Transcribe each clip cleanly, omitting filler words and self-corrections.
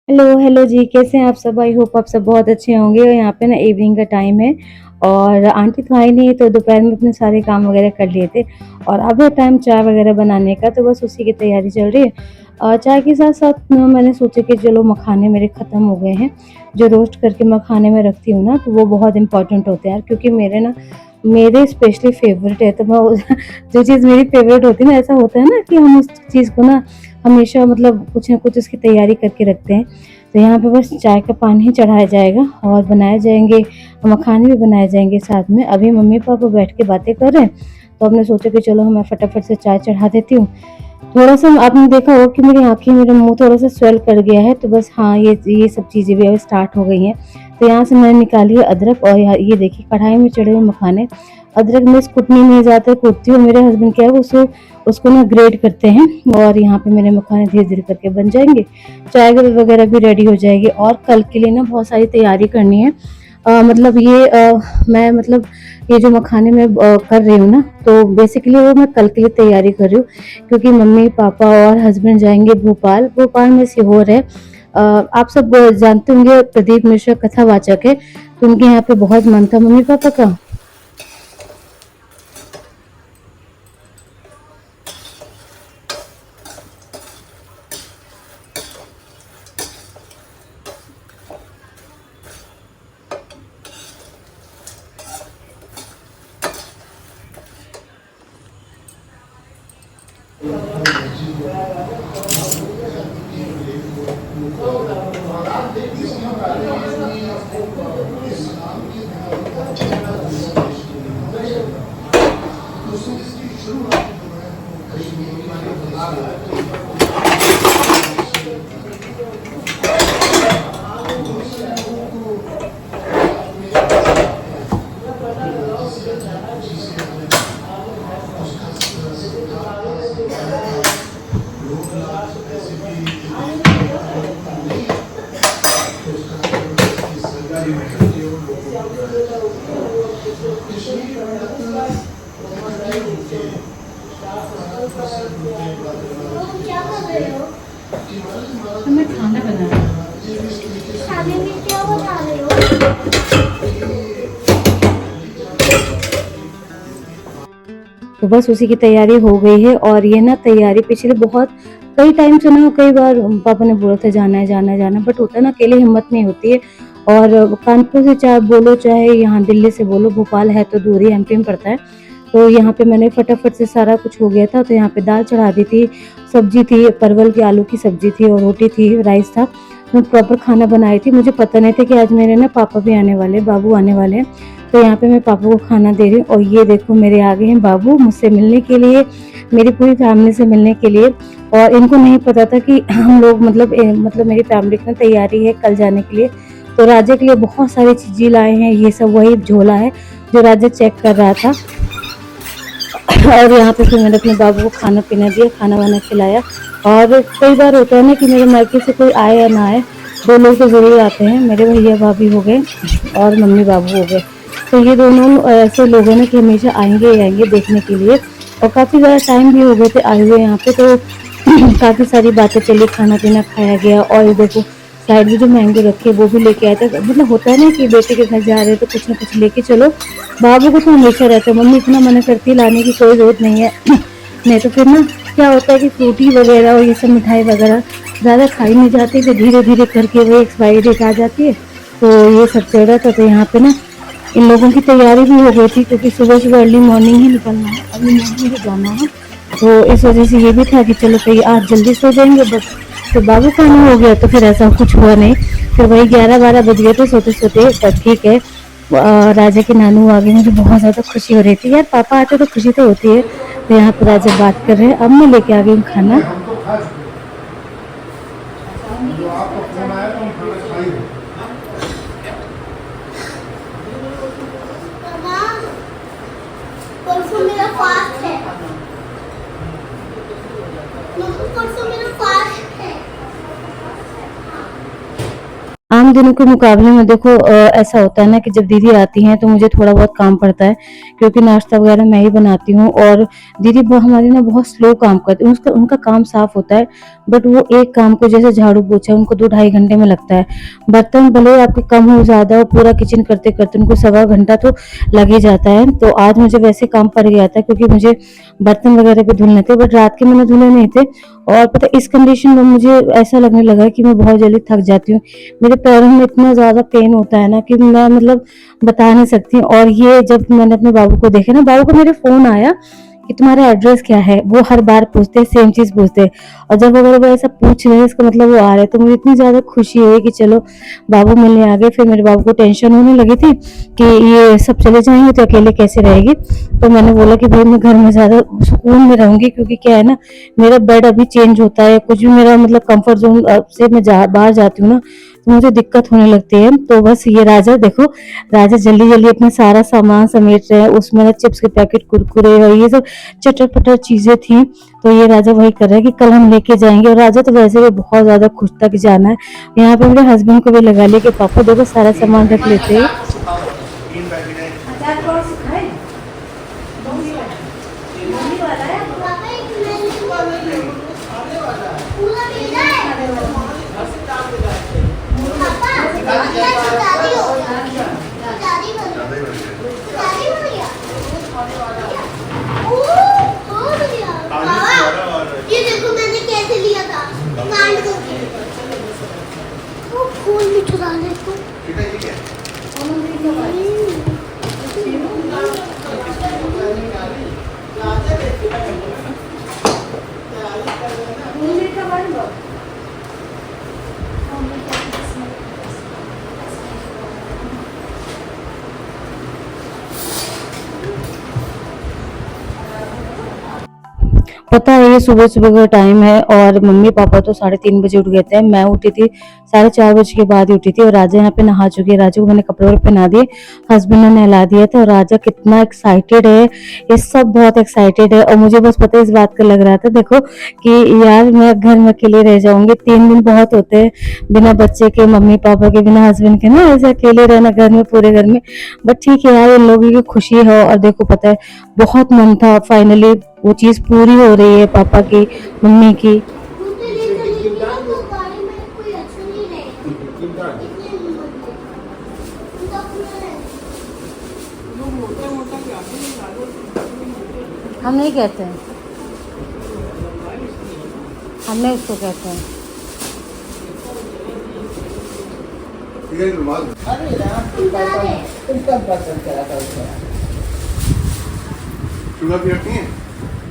Hello hello जी, कैसे हैं आप सब? आई होप आप सब बहुत अच्छे होंगे। और यहाँ पे ना इवनिंग का टाइम है और आंटी तो आई नहीं, तो दोपहर में अपने सारे काम वगैरह कर लिए थे और अब है टाइम चाय वगैरह बनाने का, तो बस उसी की तैयारी चल रही है। चाय के साथ साथ ना मैंने सोचा कि चलो मखाने मेरे ख़त्म हो गए हैं, जो रोस्ट करके मखाने में रखती हूँ ना, तो वो बहुत इंपॉर्टेंट होते हैं यार, क्योंकि मेरे स्पेशली फेवरेट है। तो मैं जो चीज़ मेरी फेवरेट होती है ना, ऐसा होता है ना कि हम उस चीज़ को ना हमेशा मतलब कुछ ना कुछ उसकी तैयारी करके रखते हैं। तो यहाँ पे बस चाय का पानी ही चढ़ाया जाएगा और बनाए जाएंगे, मखाने भी बनाए जाएंगे साथ में। अभी मम्मी पापा बैठ के बातें कर रहे हैं, तो हमने सोचा कि चलो मैं फटाफट से चाय चढ़ा देती हूँ। थोड़ा सा आपने देखा होगा कि मेरी आंखें, मेरा मुंह थोड़ा सा स्वेल कर गया है, तो बस हाँ, ये सब चीज़ें भी अब स्टार्ट हो गई हैं। तो यहाँ से मैंने निकाली है अदरक, और यहाँ ये देखिए कढ़ाई में चढ़े हुए मखाने। अदरक में कुटनी नहीं ज़्यादा कूटती हूँ, मेरे हस्बैंड क्या है वो उसको उसको ना ग्रेट करते हैं। और यहाँ पे मेरे मखाने धीरे धीरे करके बन जाएंगे, चाय वगैरह भी रेडी हो जाएगी। और कल के लिए ना बहुत सारी तैयारी करनी है। मतलब मैं मतलब ये जो मखाने में कर रही हूँ ना, तो बेसिकली वो मैं कल के लिए तैयारी कर रही हूँ, क्योंकि मम्मी पापा और हस्बैंड जाएंगे भोपाल। भोपाल में सीहोर है। आप सब जानते होंगे, प्रदीप मिश्रा कथावाचक है, तो उनके यहाँ पे बहुत मन था मम्मी पापा का। क्या कर रहे हो? मैं खाना बना रही हूँ। खाने में क्या बना रहे हो? तो बस उसी की तैयारी हो गई है। और ये ना तैयारी पिछले बहुत कई टाइम से ना, कई बार पापा ने बोला था जाना है जाना है जाना है, बट होता है ना, अकेले हिम्मत नहीं होती है। और कानपुर से चाहे बोलो, चाहे यहाँ दिल्ली से बोलो, भोपाल है तो दूर ही, एमपी में पड़ता है। तो यहाँ पे मैंने फटाफट से सारा कुछ हो गया था, तो यहाँ पे दाल चढ़ा दी थी, सब्जी थी, परवल की आलू की सब्जी थी, और रोटी थी, राइस था। मैं प्रॉपर खाना बनाई थी। मुझे पता नहीं था कि आज मेरे ना पापा भी आने वाले, बाबू आने वाले हैं। तो यहाँ पे मैं पापा को खाना दे रही हूँ, और ये देखो मेरे आगे हैं बाबू मुझसे मिलने के लिए, मेरी पूरी फैमिली से मिलने के लिए। और इनको नहीं पता था कि हम लोग मतलब मेरी फैमिली की तैयारी है कल जाने के लिए। तो राजा के लिए बहुत सारी चीजें लाए हैं, ये सब वही झोला है जो राजा चेक कर रहा था। और यहाँ पे फिर मैंने अपने बाबू को खाना पीना दिया, खाना वाना खिलाया। और कई बार होता है ना कि मेरे मायके से कोई आए या ना आए, दो लोग तो जरूर आते हैं। मेरे भैया भाभी हो गए और मम्मी बाबू हो गए। तो ये दोनों ऐसे लोग हैं ना कि हमेशा आएंगे ही आएंगे देखने के लिए। और काफ़ी ज़्यादा टाइम भी हो गए थे आए हुए यहाँ पे, तो काफ़ी सारी बातें चली, खाना पीना खाया गया। और ये देखो साइड में जो मैंगो रखे वो भी लेके आए थे। मतलब होता है ना कि बेटे के घर जा रहे हैं तो कुछ ना कुछ लेके चलो। बाबू को तो हमेशा रहता है, मम्मी इतना मना करती है लाने की कोई जरूरत नहीं है। नहीं तो फिर ना क्या होता है कि फ्रूटी वगैरह और ये सब मिठाई वगैरह ज़्यादा खाई नहीं जाती, तो धीरे धीरे करके वो एक्सपायरी डेट आ जाती है। तो ये सब चल रहा था। तो यहाँ पे ना इन लोगों की तैयारी भी हो गई थी, क्योंकि सुबह सुबह अर्ली मॉर्निंग ही निकलना है, अर्ली मॉर्निंग ही जाना है। तो इस वजह से ये भी था कि चलो कहीं आज जल्दी सो जाएंगे, बट फिर बाबू का नहीं हो गया, तो फिर ऐसा कुछ हुआ नहीं। फिर वही 11-12 बज गए थे सोते सोते, पर ठीक है। राजा के नानू आ गए, मुझे बहुत ज़्यादा खुशी हो रही थी यार, पापा आते तो खुशी तो होती है। तो यहाँ पर राजा बात कर रहे हैं, अब मैं लेके आ गई हूँ खाना। परसों मेरा फास्ट है। परसों मेरा फास्ट है। उन दिनों के मुकाबले में देखो ऐसा होता है ना कि जब दीदी आती हैं तो मुझे थोड़ा बहुत काम पड़ता है, क्योंकि नाश्ता वगैरह मैं ही बनाती हूँ। और दीदी हमारी ना बहुत स्लो काम करती है, उसका उनका काम साफ होता है, बट वो एक काम को जैसे झाड़ू पोछा उनको 2 ढाई घंटे में लगता है। बर्तन भले ही आपके कम हो ज्यादा हो, पूरा किचन करते करते उनको 1.25 घंटा तो लग ही जाता है। तो आज मुझे वैसे काम पड़ गया था, क्योंकि मुझे बर्तन वगैरह भी धुलने थे, बट रात के मैंने धुले नहीं थे। और पता है, इस कंडीशन में मुझे ऐसा लगने लगा कि मैं बहुत जल्दी थक जाती हूँ। मेरे पैरों में इतना ज्यादा पेन होता है ना कि मैं मतलब बता नहीं सकती। और ये जब मैंने अपने बाबू को देखा ना, बाबू को मेरे फोन आया कि तुम्हारा एड्रेस क्या है, वो हर बार पूछते हैं, सेम चीज पूछते हैं। और जब अगर वो ऐसा पूछ रहे हैं, इसका मतलब वो आ रहे हैं, तो मुझे इतनी ज्यादा खुशी हुई कि चलो बाबू मिलने आ गए। फिर मेरे बाबू को टेंशन होने लगी थी कि ये सब चले जाएंगे तो अकेले कैसे रहेगी। तो मैंने बोला कि भाई मैं घर में ज्यादा सुकून में रहूंगी, क्योंकि क्या है ना, मेरा बेड अभी चेंज होता है, कुछ भी मेरा मतलब कंफर्ट जोन से मैं बाहर जाती हूँ ना, तो मुझे दिक्कत होने लगती है। तो बस ये राजा देखो, राजा जल्दी जल्दी अपना सारा सामान समेट रहे हैं। उसमें ना चिप्स के पैकेट, कुरकुरे और ये सब चटर पटर चीजें थी। तो ये राजा वही कर रहा है कि कल हम लेके जाएंगे। और राजा तो वैसे भी बहुत ज्यादा खुश था कि जाना है। यहाँ पे मेरे हस्बैंड को भी लगा लिया कि पापा देखो सारा सामान रख लेते हैं। ये देखो मैंने कैसे लिया था कांड करके। वो खून भी चुरा ले तू। पता है ये सुबह सुबह का टाइम है और मम्मी पापा तो 3:30 बजे उठ गए थे। मैं उठी थी 4:30 बजे के बाद ही उठी थी। और राजा यहाँ पे नहा चुके हैं। राजा को मैंने कपड़े वपड़े पहना दिए, हस्बैंड ने नहला दिया था। और राजा कितना एक्साइटेड है, ये सब बहुत एक्साइटेड है। और मुझे बस पता है इस बात का लग रहा था देखो कि यार मैं घर में अकेले रह जाऊंगी। 3 दिन बहुत होते हैं बिना बच्चे के, मम्मी पापा के, बिना हस्बैंड के ना, ऐसे अकेले रहना घर में, पूरे घर में। बट ठीक है यार, इन लोगों की खुशी है। और देखो पता है बहुत मन था, फाइनली वो चीज पूरी हो रही है पापा की, मम्मी की। मुझे ले चलेगी ना तो गाड़ी में कोई अच्छा नहीं रहेगा। इतने हिम्मत को उनका पूरा हम नहीं कहते हैं, हम नहीं उसको कहते हैं। शुगर भी रखनी है?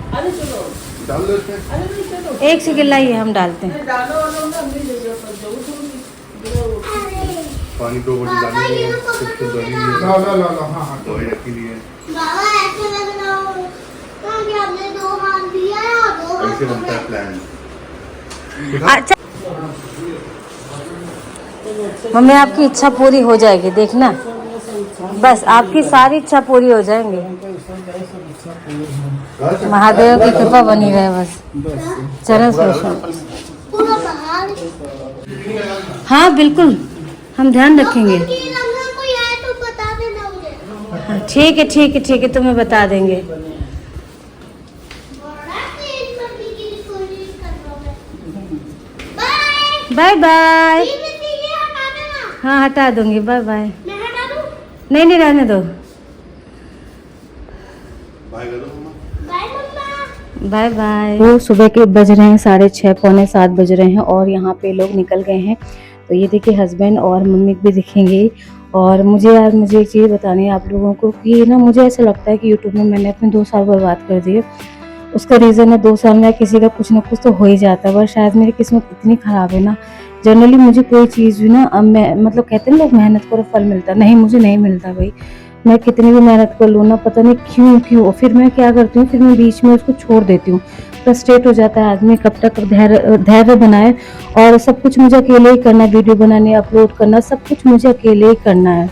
अरे चलो डाल दो इसमें। अरे नहीं चलो एक से गिल्ला ही हम डालते हैं। डालो वालो ना हमने ले जाओ पर जाओ अरे पानी 2 बजे बाबा डालेंगे, ये तो फिर पकड़ दही लेगा। है, हाँ दवाई रखी ली है। बाबा ऐसे लग रहा हो तो कि आपने 2 हाथ दिया है और 2 हाथ ऐसे बनता है प्लान। अच्छा मम्मी, आपकी इच्छा पूरी हो जाएगी, देखना। बस आपकी सारी इच्छा पूरी हो जाएंगी। महादेव की कृपा बनी रहे बस। चलो सोचो। पूरा बाहर। हाँ बिल्कुल, हम ध्यान रखेंगे। ये रंग कोई आए तो बता देना मुझे। हाँ, ठीक है ठीक है ठीक है, तुम्हें बता देंगे। बड़ा तेज करने की कोशिश कर रहा हूं मैं। Bye bye bye. ये हटा देना। हाँ हटा दूंगी, बाय बाय। मैं हटा दूं? नहीं नहीं, रहने दो। बाय करो मम्मा। बाय मम्मा। Bye bye. वो सुबह के बज रहे हैं 6:30 पौने 7 बज रहे हैं और यहाँ पे लोग निकल गए हैं। तो ये देखिए हस्बैंड और मम्मी भी दिखेंगे। और मुझे यार, मुझे एक चीज़ बतानी है आप लोगों को कि ना, मुझे ऐसा लगता है कि यूट्यूब में मैंने अपने 2 साल बर्बाद कर दिए। उसका रीज़न है 2 साल में किसी का कुछ ना कुछ तो हो ही जाता है, पर शायद मेरी किस्मत इतनी ख़राब है ना। जनरली मुझे कोई चीज़ भी ना, अब मैं मतलब कहते हैं लोग मेहनत करो फल मिलता, नहीं मुझे नहीं मिलता भाई। मैं कितनी भी मेहनत कर लूँ ना, पता नहीं क्यों क्यों फिर मैं क्या करती हूँ, फिर मैं बीच में उसको छोड़ देती हूँ। फ्रस्ट्रेट हो जाता है आदमी, कब तक धैर्य बनाए। और सब कुछ मुझे अकेले ही करना है, वीडियो बनाने, अपलोड करना, सब कुछ मुझे अकेले ही करना है।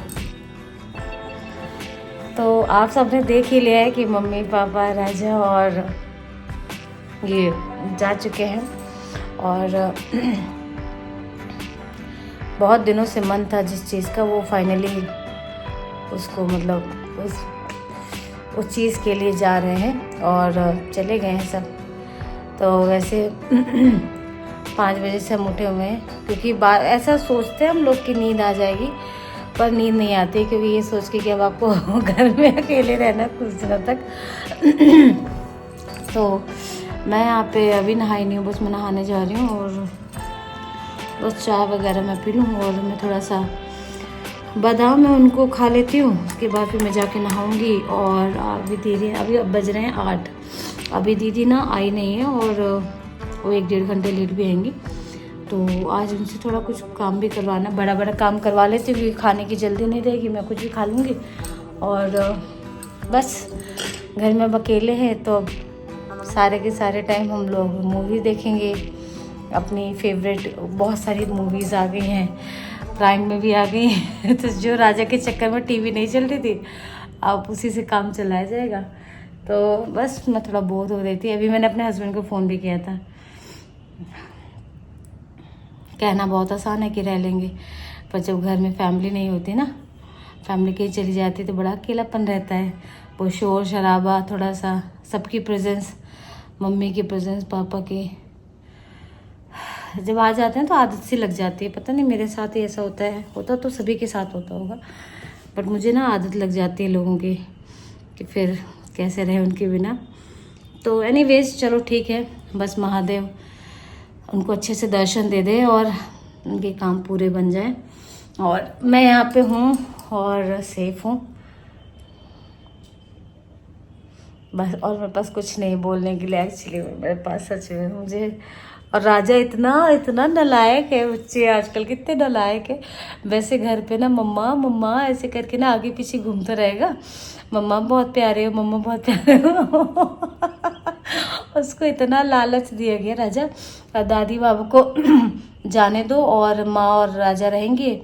तो आप सबने देख ही लिया है कि मम्मी पापा राजा और ये जा चुके हैं। और बहुत दिनों से मन था जिस चीज़ का, वो फाइनली उसको मतलब उस चीज़ के लिए जा रहे हैं और चले गए हैं सब। तो वैसे 5 बजे से हम उठे हुए हैं, क्योंकि ऐसा सोचते हैं हम लोग कि नींद आ जाएगी, पर नींद नहीं आती, क्योंकि ये सोच के कि अब आपको घर में अकेले रहना कुछ दिनों तक। तो मैं यहाँ पे अभी नहाई नहीं हूँ, बस मैं नहाने जा रही हूँ और बस चाय वगैरह मैं पी लूँ और मैं थोड़ा सा बादाम मैं उनको खा लेती हूँ। उसके बाद फिर मैं जाके नहाऊँगी। और अभी दीदी अभी बज रहे हैं 8, अभी दीदी ना आई नहीं है और वो 1-1.5 घंटे लेट भी आएंगी। तो आज उनसे थोड़ा कुछ काम भी करवाना, बड़ा काम करवा लेती हूँ, क्योंकि खाने की जल्दी नहीं रहेगी, मैं कुछ भी खा लूँगी। और बस घर में अकेले हैं तो अब सारे के सारे टाइम हम लोग मूवी देखेंगे। अपनी फेवरेट बहुत सारी मूवीज़ आ गई हैं, प्राइम में भी आ गई हैं। तो जो राजा के चक्कर में टीवी नहीं चल रही थी, अब उसी से काम चलाया जाएगा। तो बस मैं थोड़ा बोर हो रही थी। अभी मैंने अपने हस्बैंड को फ़ोन भी किया था। कहना बहुत आसान है कि रह लेंगे, पर जब घर में फैमिली नहीं होती ना, फैमिली कहीं चली जाती तो बड़ा अकेलापन रहता है। वो शोर शराबा, थोड़ा सा सबकी प्रेजेंस, मम्मी की प्रेजेंस, पापा की, जब आ जाते हैं तो आदत सी लग जाती है। पता नहीं मेरे साथ ही ऐसा होता तो सभी के साथ होता होगा, बट मुझे ना आदत लग जाती है लोगों की कि फिर कैसे रहे उनके बिना। तो एनीवेज चलो ठीक है, बस महादेव उनको अच्छे से दर्शन दे दे और उनके काम पूरे बन जाए। और मैं यहाँ पे हूँ और सेफ हूँ बस। और मेरे पास कुछ नहीं बोलने के लिए एक्चुअली, मेरे पास सच में मुझे। और राजा इतना नालायक है, बच्चे आजकल कितने नालायक है। वैसे घर पे ना मम्मा मम्मा ऐसे करके ना आगे पीछे घूमता रहेगा, मम्मा बहुत प्यारे हो, मम्मा बहुत प्यारे हो। उसको इतना लालच दिया गया। राजा दादी बाबू को जाने दो और माँ और राजा रहेंगे,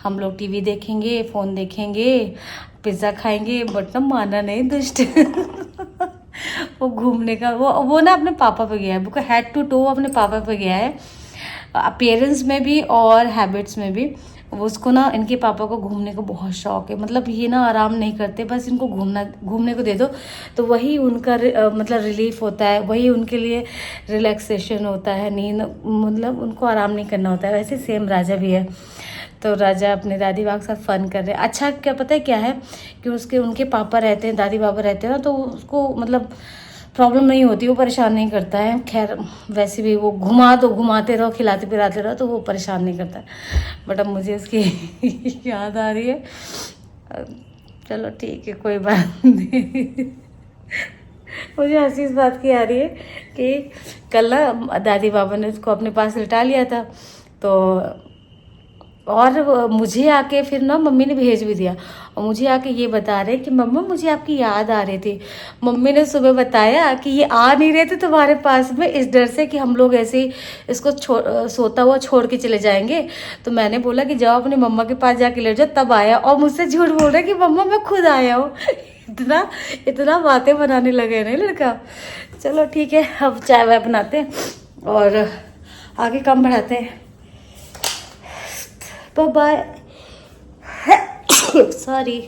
हम लोग टीवी देखेंगे, फ़ोन देखेंगे, पिज़्ज़ा खाएंगे। बट ना माना नहीं, दुष्ट। वो घूमने का वो ना अपने पापा पे गया है, वो हेड टू टो अपने पापा पे गया है, अपीयरेंस में भी और हैबिट्स में भी। वो उसको ना, इनके पापा को घूमने को बहुत शौक है। मतलब ये ना आराम नहीं करते, बस इनको घूमने को दे दो तो वही उनका मतलब रिलीफ होता है, वही उनके लिए रिलैक्सेशन होता है। नींद मतलब उनको आराम नहीं करना होता है। वैसे सेम राजा भी है। तो राजा अपने दादी बाबा के साथ फ़न कर रहे हैं। अच्छा क्या पता है क्या है कि उनके पापा रहते हैं, दादी बाबा रहते हैं ना, तो उसको मतलब प्रॉब्लम नहीं होती, वो परेशान नहीं करता है। खैर वैसे भी वो घुमाते रहो, खिलाते पिलाते रहो, तो वो परेशान नहीं करता। बट अब मुझे उसकी याद आ रही है। चलो ठीक है, कोई बात नहीं। मुझे हंसी इस बात की आ रही है कि कल ना दादी बाबा ने उसको अपने पास लिटा लिया था, तो और मुझे आके फिर ना मम्मी ने भेज भी दिया और मुझे आके ये बता रहे कि मम्मा मुझे आपकी याद आ रही थी। मम्मी ने सुबह बताया कि ये आ नहीं रहे थे तुम्हारे पास में, इस डर से कि हम लोग ऐसे ही इसको सोता हुआ छोड़ के चले जाएंगे। तो मैंने बोला कि जाओ अपनी मम्मा के पास जाके लेट जाओ, तब आया। और मुझसे झूठ बोल रहा है कि मम्मा मैं खुद आया हूँ। इतना बातें बनाने लगे ना लड़का। चलो ठीक है, अब चाय वाय बनाते हैं और आगे काम बढ़ाते हैं। Bye bye. सॉरी।